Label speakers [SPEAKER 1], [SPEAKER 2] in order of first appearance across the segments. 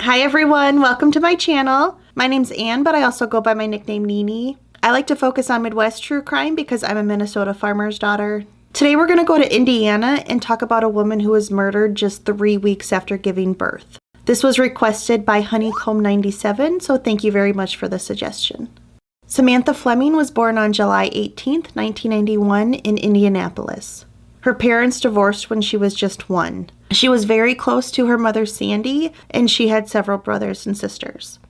[SPEAKER 1] Hi everyone, welcome to my channel. My name's Anne, but I also go by my nickname Nini. I like to focus on Midwest true crime because I'm a Minnesota farmer's daughter. Today we're going to go to Indiana and talk about a woman who was murdered just 3 weeks after giving birth. This was requested by Honeycomb97, so thank you very much for the suggestion. Samantha Fleming was born on July 18, 1991 in Indianapolis. Her parents divorced when she was just 1. She was very close to her mother Sandy, and she had several brothers and sisters.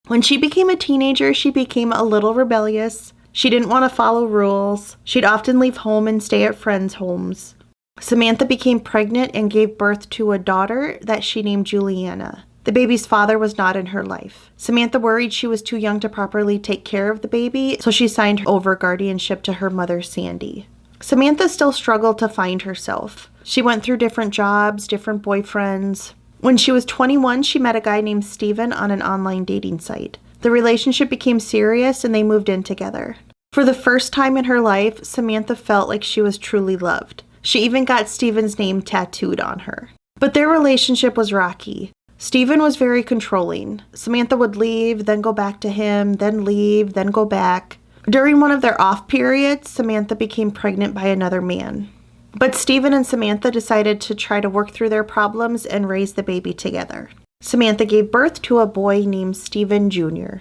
[SPEAKER 1] When she became a teenager, she became a little rebellious. She didn't want to follow rules. She'd often leave home and stay at friends' homes. Samantha became pregnant and gave birth to a daughter that she named Juliana. The baby's father was not in her life. Samantha worried she was too young to properly take care of the baby, so she signed over guardianship to her mother Sandy. Samantha still struggled to find herself. She went through different jobs, different boyfriends. When she was 21, she met a guy named Steven on an online dating site. The relationship became serious and they moved in together. For the first time in her life, Samantha felt like she was truly loved. She even got Steven's name tattooed on her. But their relationship was rocky. Steven was very controlling. Samantha would leave, then go back to him, then leave, then go back. During one of their off periods, Samantha became pregnant by another man. But Steven and Samantha decided to try to work through their problems and raise the baby together. Samantha gave birth to a boy named Steven Jr.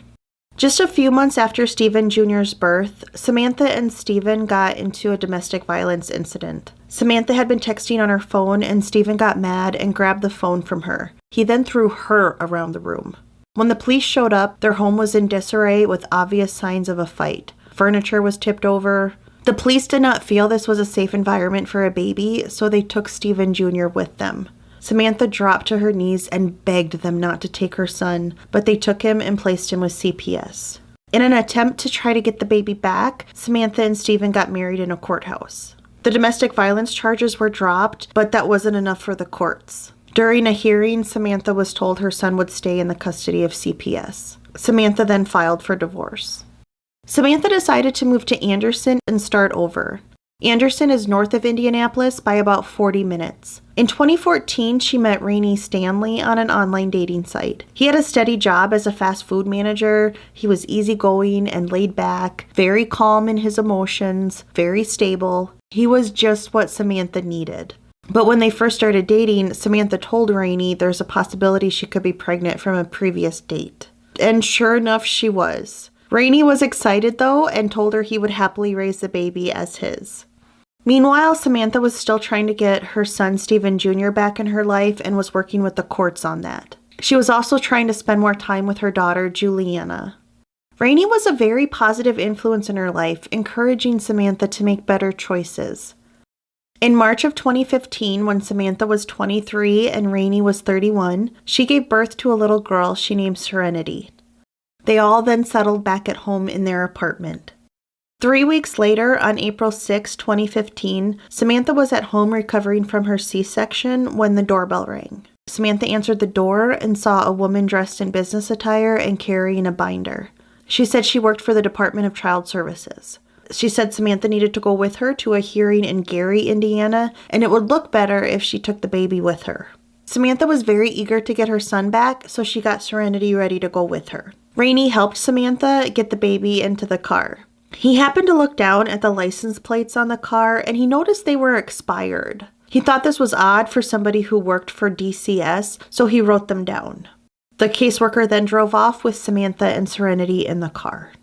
[SPEAKER 1] Just a few months after Steven Jr.'s birth, Samantha and Steven got into a domestic violence incident. Samantha had been texting on her phone and Steven got mad and grabbed the phone from her. He then threw her around the room. When the police showed up, their home was in disarray with obvious signs of a fight. Furniture was tipped over. The police did not feel this was a safe environment for a baby, so they took Steven Jr. with them. Samantha dropped to her knees and begged them not to take her son, but they took him and placed him with CPS. In an attempt to try to get the baby back, Samantha and Steven got married in a courthouse. The domestic violence charges were dropped, but that wasn't enough for the courts. During a hearing, Samantha was told her son would stay in the custody of CPS. Samantha then filed for divorce. Samantha decided to move to Anderson and start over. Anderson is north of Indianapolis by about 40 minutes. In 2014, she met Rainey Stanley on an online dating site. He had a steady job as a fast food manager. He was easygoing and laid back, very calm in his emotions, very stable. He was just what Samantha needed. But when they first started dating, Samantha told Rainey there's a possibility she could be pregnant from a previous date. And sure enough, she was. Rainey was excited though and told her he would happily raise the baby as his. Meanwhile, Samantha was still trying to get her son Steven Jr. back in her life and was working with the courts on that. She was also trying to spend more time with her daughter, Juliana. Rainey was a very positive influence in her life, encouraging Samantha to make better choices. In March of 2015, when Samantha was 23 and Rainey was 31, she gave birth to a little girl she named Serenity. They all then settled back at home in their apartment. 3 weeks later, on April 6, 2015, Samantha was at home recovering from her C-section when the doorbell rang. Samantha answered the door and saw a woman dressed in business attire and carrying a binder. She said she worked for the Department of Child Services. She said Samantha needed to go with her to a hearing in Gary, Indiana, and it would look better if she took the baby with her. Samantha was very eager to get her son back, so she got Serenity ready to go with her. Rainey helped Samantha get the baby into the car. He happened to look down at the license plates on the car and he noticed they were expired. He thought this was odd for somebody who worked for DCS, so he wrote them down. The caseworker then drove off with Samantha and Serenity in the car.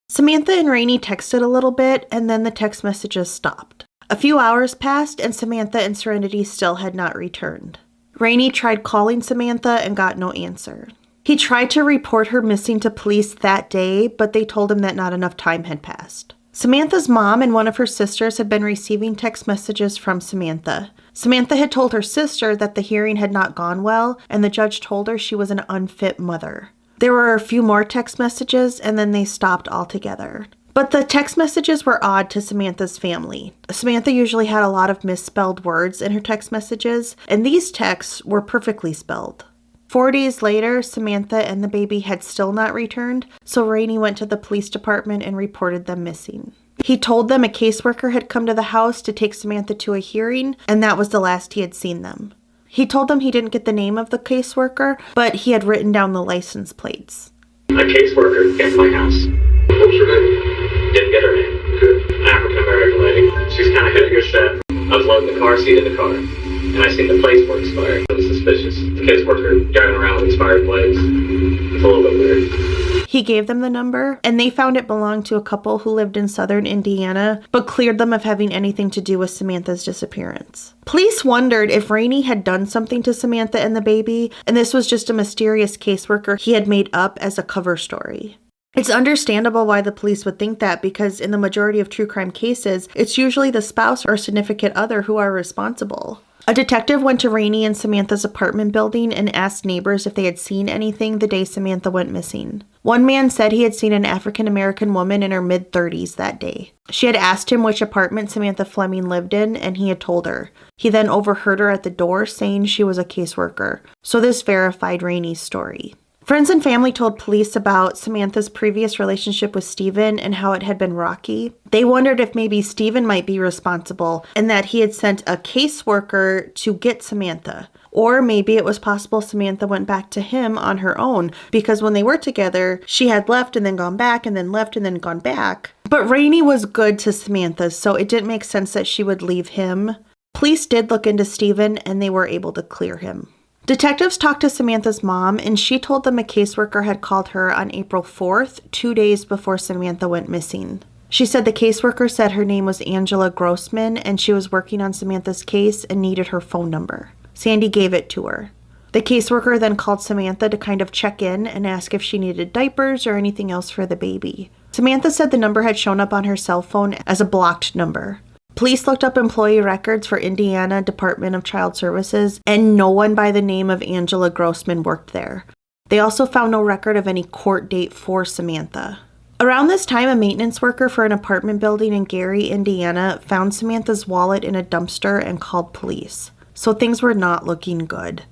[SPEAKER 1] Samantha and Rainey texted a little bit and then the text messages stopped. A few hours passed and Samantha and Serenity still had not returned. Rainey tried calling Samantha and got no answer. He tried to report her missing to police that day, but they told him that not enough time had passed. Samantha's mom and one of her sisters had been receiving text messages from Samantha. Samantha had told her sister that the hearing had not gone well, and the judge told her she was an unfit mother. There were a few more text messages, and then they stopped altogether. But the text messages were odd to Samantha's family. Samantha usually had a lot of misspelled words in her text messages, and these texts were perfectly spelled. 4 days later, Samantha and the baby had still not returned, so Rainey went to the police department and reported them missing. He told them a caseworker had come to the house to take Samantha to a hearing, and that was the last he had seen them. He told them he didn't get the name of the caseworker, but he had written down the license plates.
[SPEAKER 2] A caseworker came to my house. What was her name? Didn't get her name. Good. African-American lady. She's kind of had a good set. I was loading the car seat in the car, and I seen the plates were expired. It was suspicious. The caseworker driving around with expired plates. It's a little bit weird.
[SPEAKER 1] He gave them the number, and they found it belonged to a couple who lived in southern Indiana, but cleared them of having anything to do with Samantha's disappearance. Police wondered if Rainey had done something to Samantha and the baby, and this was just a mysterious caseworker he had made up as a cover story. It's understandable why the police would think that, because in the majority of true crime cases, it's usually the spouse or significant other who are responsible. A detective went to Rainey and Samantha's apartment building and asked neighbors if they had seen anything the day Samantha went missing. One man said he had seen an African-American woman in her mid-30s that day. She had asked him which apartment Samantha Fleming lived in, and he had told her. He then overheard her at the door saying she was a caseworker, so this verified Rainey's story. Friends and family told police about Samantha's previous relationship with Stephen and how it had been rocky. They wondered if maybe Stephen might be responsible and that he had sent a caseworker to get Samantha. Or maybe it was possible Samantha went back to him on her own, because when they were together, she had left and then gone back and then left and then gone back. But Rainey was good to Samantha, so it didn't make sense that she would leave him. Police did look into Stephen and they were able to clear him. Detectives talked to Samantha's mom, and she told them a caseworker had called her on April 4th, 2 days before Samantha went missing. She said the caseworker said her name was Angela Grossman, and she was working on Samantha's case and needed her phone number. Sandy gave it to her. The caseworker then called Samantha to kind of check in and ask if she needed diapers or anything else for the baby. Samantha said the number had shown up on her cell phone as a blocked number. Police looked up employee records for Indiana Department of Child Services, and no one by the name of Angela Grossman worked there. They also found no record of any court date for Samantha. Around this time, a maintenance worker for an apartment building in Gary, Indiana, found Samantha's wallet in a dumpster and called police. So things were not looking good.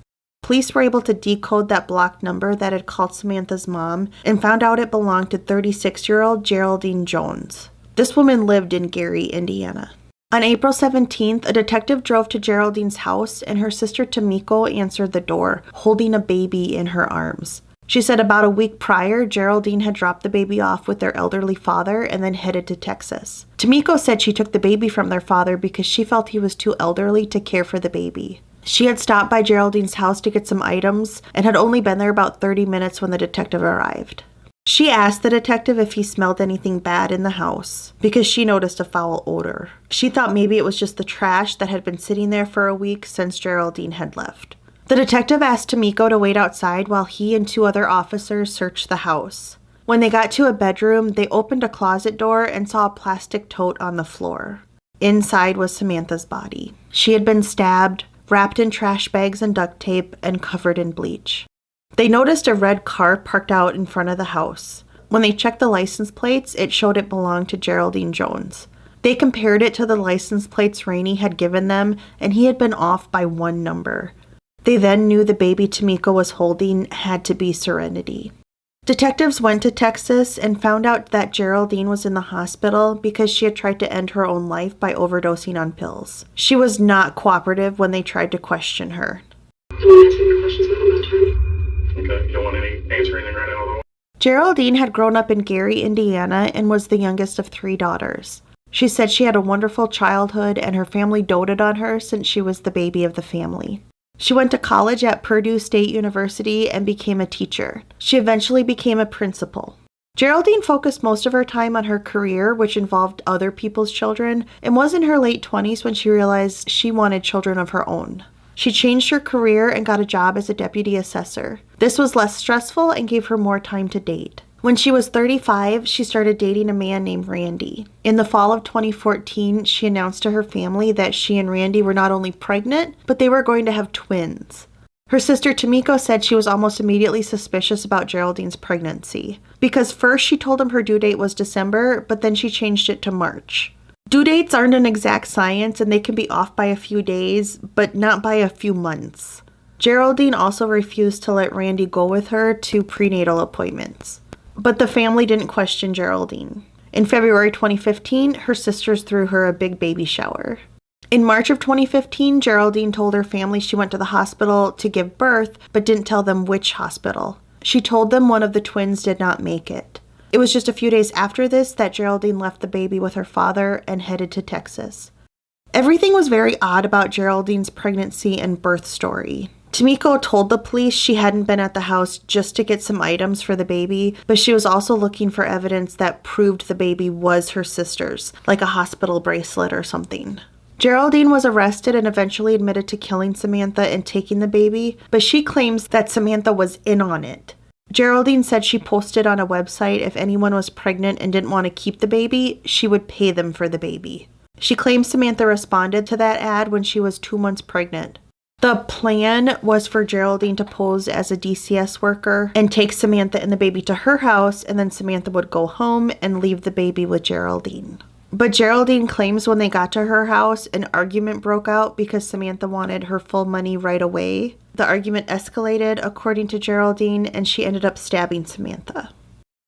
[SPEAKER 1] Police were able to decode that blocked number that had called Samantha's mom and found out it belonged to 36-year-old Geraldine Jones. This woman lived in Gary, Indiana. On April 17th, a detective drove to Geraldine's house, and her sister Tamiko answered the door, holding a baby in her arms. She said about a week prior, Geraldine had dropped the baby off with their elderly father and then headed to Texas. Tamiko said she took the baby from their father because she felt he was too elderly to care for the baby. She had stopped by Geraldine's house to get some items and had only been there about 30 minutes when the detective arrived. She asked the detective if he smelled anything bad in the house because she noticed a foul odor. She thought maybe it was just the trash that had been sitting there for a week since Geraldine had left. The detective asked Tamiko to wait outside while he and 2 other officers searched the house. When they got to a bedroom, they opened a closet door and saw a plastic tote on the floor. Inside was Samantha's body. She had been stabbed, wrapped in trash bags and duct tape, and covered in bleach. They noticed a red car parked out in front of the house. When they checked the license plates, it showed it belonged to Geraldine Jones. They compared it to the license plates Rainey had given them, and he had been off by 1 number. They then knew the baby Tamiko was holding had to be Serenity. Detectives went to Texas and found out that Geraldine was in the hospital because she had tried to end her own life by overdosing on pills. She was not cooperative when they tried to question her.
[SPEAKER 3] Do you want to answer any questions about my attorney?
[SPEAKER 2] Okay, you don't want any answer anything right now at all?
[SPEAKER 1] Geraldine had grown up in Gary, Indiana, and was the youngest of 3 daughters. She said she had a wonderful childhood and her family doted on her since she was the baby of the family. She went to college at Purdue State University and became a teacher. She eventually became a principal. Geraldine focused most of her time on her career, which involved other people's children, and was in her late 20s when she realized she wanted children of her own. She changed her career and got a job as a deputy assessor. This was less stressful and gave her more time to date. When she was 35, she started dating a man named Randy. In the fall of 2014, she announced to her family that she and Randy were not only pregnant, but they were going to have twins. Her sister Tamiko said she was almost immediately suspicious about Geraldine's pregnancy, because first she told him her due date was December, but then she changed it to March. Due dates aren't an exact science, and they can be off by a few days, but not by a few months. Geraldine also refused to let Randy go with her to prenatal appointments. But the family didn't question Geraldine. In February 2015, her sisters threw her a big baby shower. In March of 2015, Geraldine told her family she went to the hospital to give birth, but didn't tell them which hospital. She told them one of the twins did not make it. It was just a few days after this that Geraldine left the baby with her father and headed to Texas. Everything was very odd about Geraldine's pregnancy and birth story. Tomiko told the police she hadn't been at the house just to get some items for the baby, but she was also looking for evidence that proved the baby was her sister's, like a hospital bracelet or something. Geraldine was arrested and eventually admitted to killing Samantha and taking the baby, but she claims that Samantha was in on it. Geraldine said she posted on a website if anyone was pregnant and didn't want to keep the baby, she would pay them for the baby. She claims Samantha responded to that ad when she was 2 months pregnant. The plan was for Geraldine to pose as a DCS worker and take Samantha and the baby to her house, and then Samantha would go home and leave the baby with Geraldine. But Geraldine claims when they got to her house, an argument broke out because Samantha wanted her full money right away. The argument escalated, according to Geraldine, and she ended up stabbing Samantha.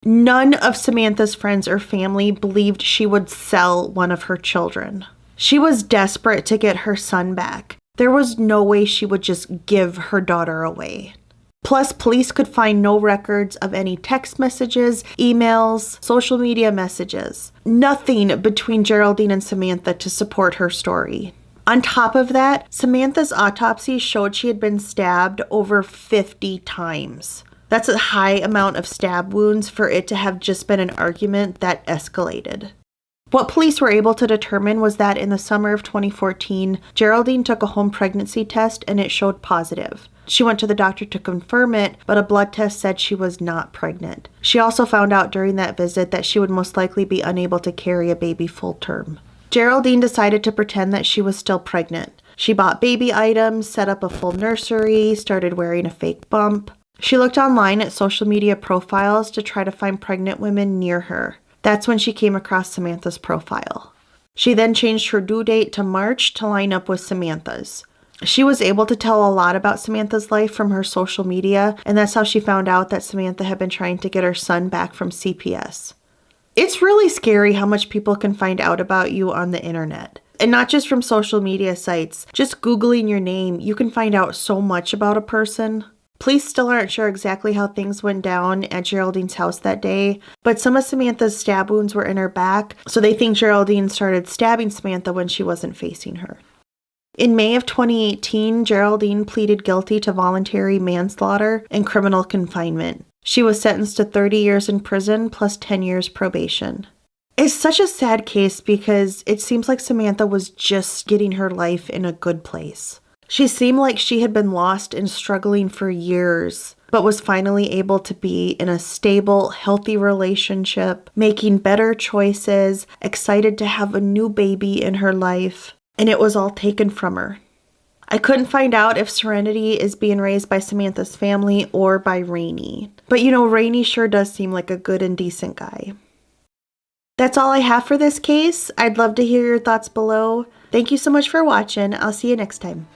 [SPEAKER 1] None of Samantha's friends or family believed she would sell one of her children. She was desperate to get her son back. There was no way she would just give her daughter away. Plus, police could find no records of any text messages, emails, social media messages. Nothing between Geraldine and Samantha to support her story. On top of that, Samantha's autopsy showed she had been stabbed over 50 times. That's a high amount of stab wounds for it to have just been an argument that escalated. What police were able to determine was that in the summer of 2014, Geraldine took a home pregnancy test and it showed positive. She went to the doctor to confirm it, but a blood test said she was not pregnant. She also found out during that visit that she would most likely be unable to carry a baby full term. Geraldine decided to pretend that she was still pregnant. She bought baby items, set up a full nursery, started wearing a fake bump. She looked online at social media profiles to try to find pregnant women near her. That's when she came across Samantha's profile. She then changed her due date to March to line up with Samantha's. She was able to tell a lot about Samantha's life from her social media, and that's how she found out that Samantha had been trying to get her son back from CPS. It's really scary how much people can find out about you on the internet. And not just from social media sites. Just Googling your name, you can find out so much about a person. Police still aren't sure exactly how things went down at Geraldine's house that day, but some of Samantha's stab wounds were in her back, so they think Geraldine started stabbing Samantha when she wasn't facing her. In May of 2018, Geraldine pleaded guilty to voluntary manslaughter and criminal confinement. She was sentenced to 30 years in prison plus 10 years probation. It's such a sad case because it seems like Samantha was just getting her life in a good place. She seemed like she had been lost and struggling for years, but was finally able to be in a stable, healthy relationship, making better choices, excited to have a new baby in her life, and it was all taken from her. I couldn't find out if Serenity is being raised by Samantha's family or by Rainey. But Rainey sure does seem like a good and decent guy. That's all I have for this case. I'd love to hear your thoughts below. Thank you so much for watching. I'll see you next time.